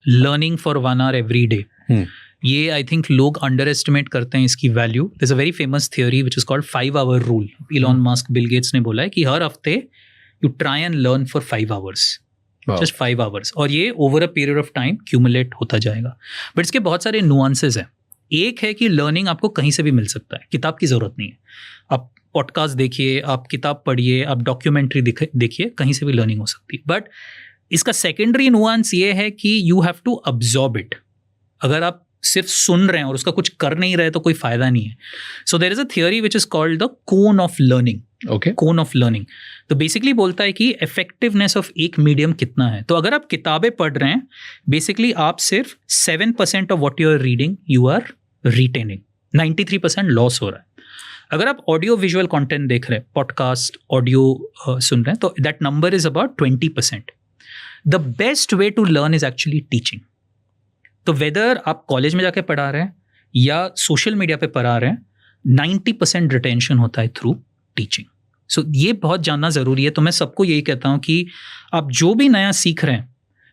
Learning for 1 hour every day, ये I think लोग underestimate करते हैं इसकी value. There is a very famous theory which is called 5-hour rule. Elon Musk, Bill Gates ने बोला है कि हर हफ्ते you try and learn for 5 hours. Just 5 hours. और ये over a period of time cumulate होता जाएगा. बट इसके बहुत सारे नुआंसेस हैं. एक है कि लर्निंग आपको कहीं से भी मिल सकता है, किताब की ज़रूरत नहीं है. आप पॉडकास्ट देखिए, आप किताब पढ़िए, आप डॉक्यूमेंट्री देखिए, कहीं से भी लर्निंग हो सकती है. बट इसका सेकेंडरी नुआंस ये है कि you have to absorb it. अगर आप सिर्फ सुन रहे हैं और उसका कुछ कर नहीं रहे तो कोई फायदा नहीं है. So there is a theory which is called the cone of learning. Cone of learning. तो बेसिकली बोलता है कि इफेक्टिवनेस ऑफ एक मीडियम कितना है. तो अगर आप किताबें पढ़ रहे हैं, बेसिकली आप सिर्फ 7% of what you are reading you are retaining. 93% loss हो रहा है. अगर आप ऑडियो विजुअल कंटेंट देख रहे हैं, पॉडकास्ट, ऑडियो सुन रहे हैं, तो that number is about 20%. The best way to learn is actually teaching. तो वेदर आप कॉलेज में जाके पढ़ा रहे हैं या सोशल मीडिया पे पढ़ा रहे हैं, 90% रिटेंशन होता है थ्रू टीचिंग. सो ये बहुत जानना ज़रूरी है. तो मैं सबको यही कहता हूँ कि आप जो भी नया सीख रहे हैं,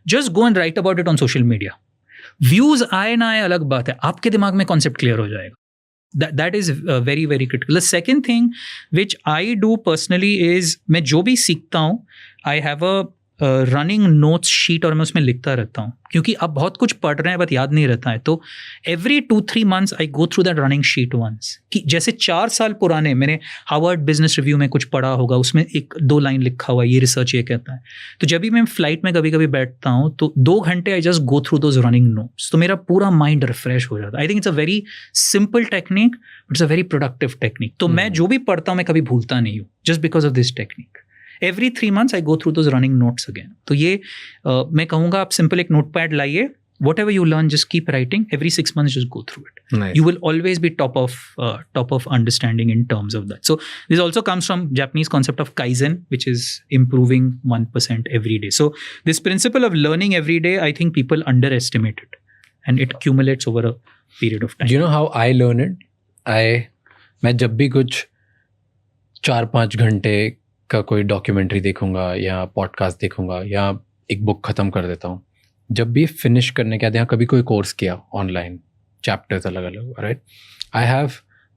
just go and right about it on social media. Views आए ना आए अलग बात है, आपके दिमाग में कॉन्सेप्ट क्लियर हो जाएगा. That is very very critical. The second thing which I do personally is मैं जो भी सीखता हूँ, I have a running notes sheet और मैं उसमें लिखता रहता हूँ. क्योंकि आप बहुत कुछ पढ़ रहे हैं बट याद नहीं रहता है. तो every 2-3 months I go through that running sheet once. कि जैसे 4 साल पुराने मैंने हार्वर्ड बिजनेस रिव्यू में कुछ पढ़ा होगा, उसमें 1-2 लाइन लिखा हुआ है, ये रिसर्च ये कहता है. तो जब भी मैं फ्लाइट में कभी कभी बैठता हूँ तो 2 घंटे I just go through those running notes. तो मेरा पूरा माइंड रिफ्रेश हो जाता है. I think it's a very simple technique, it's a very productive technique. तो मैं जो भी पढ़ता हूँ मैं कभी भूलता नहीं हूँ, just because of this technique. Every 3 months I go through those running notes again. तो ये मैं कहूँगा आप सिंपल एक नोटपैड लाइए, whatever you learn just keep writing. Every 6 months just go through it. Nice. You will always be top of understanding in terms of that. So this also comes from Japanese concept of Kaizen, which is improving 1% every day. So this principle of learning every day, I think people underestimate it, and it accumulates over a period of time. Do you know how I learn it? मैं जब भी कुछ 4-5 घंटे का कोई documentary देखूंगा या podcast देखूंगा या एक बुक ख़त्म कर देता हूँ, जब भी फिनिश करने के बाद यहाँ कभी कोई कोर्स किया ऑनलाइन, चैप्टर्स अलग अलग, राइट.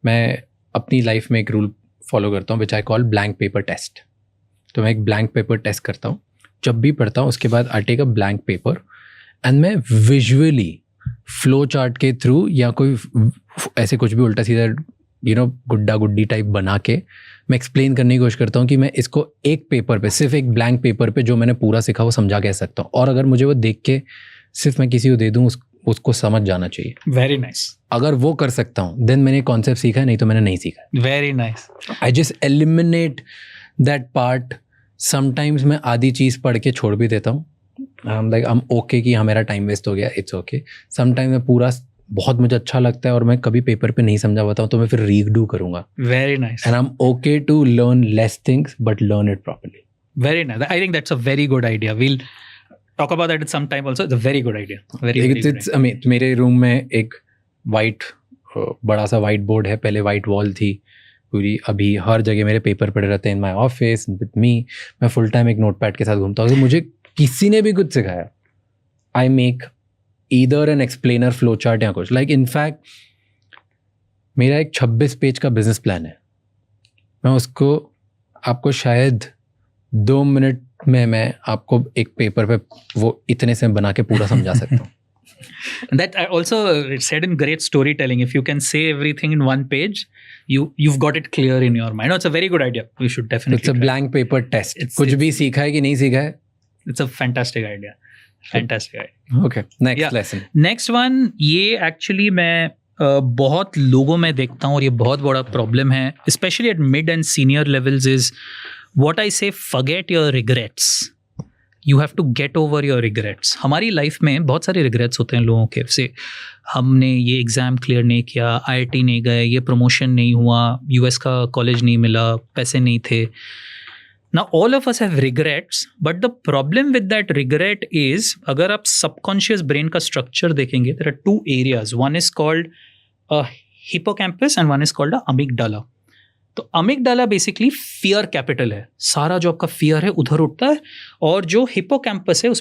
मैं अपनी लाइफ में एक रूल फॉलो करता हूँ which I call blank paper test. तो मैं एक ब्लैंक पेपर टेस्ट करता हूँ जब भी पढ़ता हूँ. उसके बाद I take a blank paper and मैं विजुअली फ्लो चार्ट के थ्रू या कोई ऐसे कुछ भी उल्टा सीधा गुड्डा गुड्डी टाइप बना के मैं एक्सप्लेन करने की कोशिश करता हूँ कि मैं इसको एक पेपर पे, सिर्फ एक ब्लैंक पेपर पे जो मैंने पूरा सीखा वो समझा कह सकता हूँ. और अगर मुझे वो देख के सिर्फ मैं किसी को दे दूँ, उसको समझ जाना चाहिए. Very nice. अगर वो कर सकता हूँ देन मैंने कॉन्सेप्ट सीखा है, नहीं तो मैंने नहीं सीखा. Very nice. I just eliminate that part. Sometimes मैं आधी चीज़ पढ़ के छोड़ भी देता हूँ. आई एम ओके कि हाँ मेरा टाइम वेस्ट हो गया, इट्स ओके. समटाइम्स मैं पूरा बहुत मुझे अच्छा लगता है और मैं कभी पेपर पे नहीं समझा पाता हूँ तो मैं फिर रीडू करूँगा. Very nice. And I am okay to learn less things but learn it properly. Very nice. I think that's a very good idea. We'll talk about that some time also. It's a very good idea. Very. मेरे room में एक बड़ा सा white board है. पहले white wall थी पूरी. अभी हर जगह मेरे पेपर पड़े रहते हैं इन माई ऑफिस विद मी. मैं फुल टाइम एक नोटपैड के साथ घूमता हूँ. तो मुझे किसी ने भी कुछ सिखाया, I make either an explainer flow chart या कुछ. Like in fact मेरा एक 26 पेज का बिजनेस प्लान है. मैं उसको आपको शायद 2 मिनट में मैं आपको एक पेपर पे वो इतने से बना के पूरा समझा सकता हूँ. That I also said in great storytelling, if you can say everything in one page, you've got it clear in your mind. No, it's a very good idea. We should definitely. It's a blank paper test. कुछ भी सीखा है कि नहीं सीखा है. It's a fantastic idea. Fantastic. Okay, next lesson. Next one, ये actually मैं बहुत लोगों में देखता हूँ और ये बहुत बड़ा प्रॉब्लम है, especially at mid and senior levels, is what I say, forget your regrets. You have to get over your regrets. हमारी लाइफ में बहुत सारे रिग्रेट्स होते हैं लोगों के. से हमने ये एग्ज़ाम क्लियर नहीं किया, IIT नहीं गए, ये प्रमोशन नहीं हुआ, US का कॉलेज नहीं मिला, पैसे नहीं थे. Now all of us have regrets, but the problem with that regret is, अगर आप subconscious brain का structure देखेंगे, there are 2 areas. One is called a hippocampus and one is called a amygdala. तो amygdala basically fear capital है. सारा जो आपका fear है उधर उठता है, और जो hippocampus है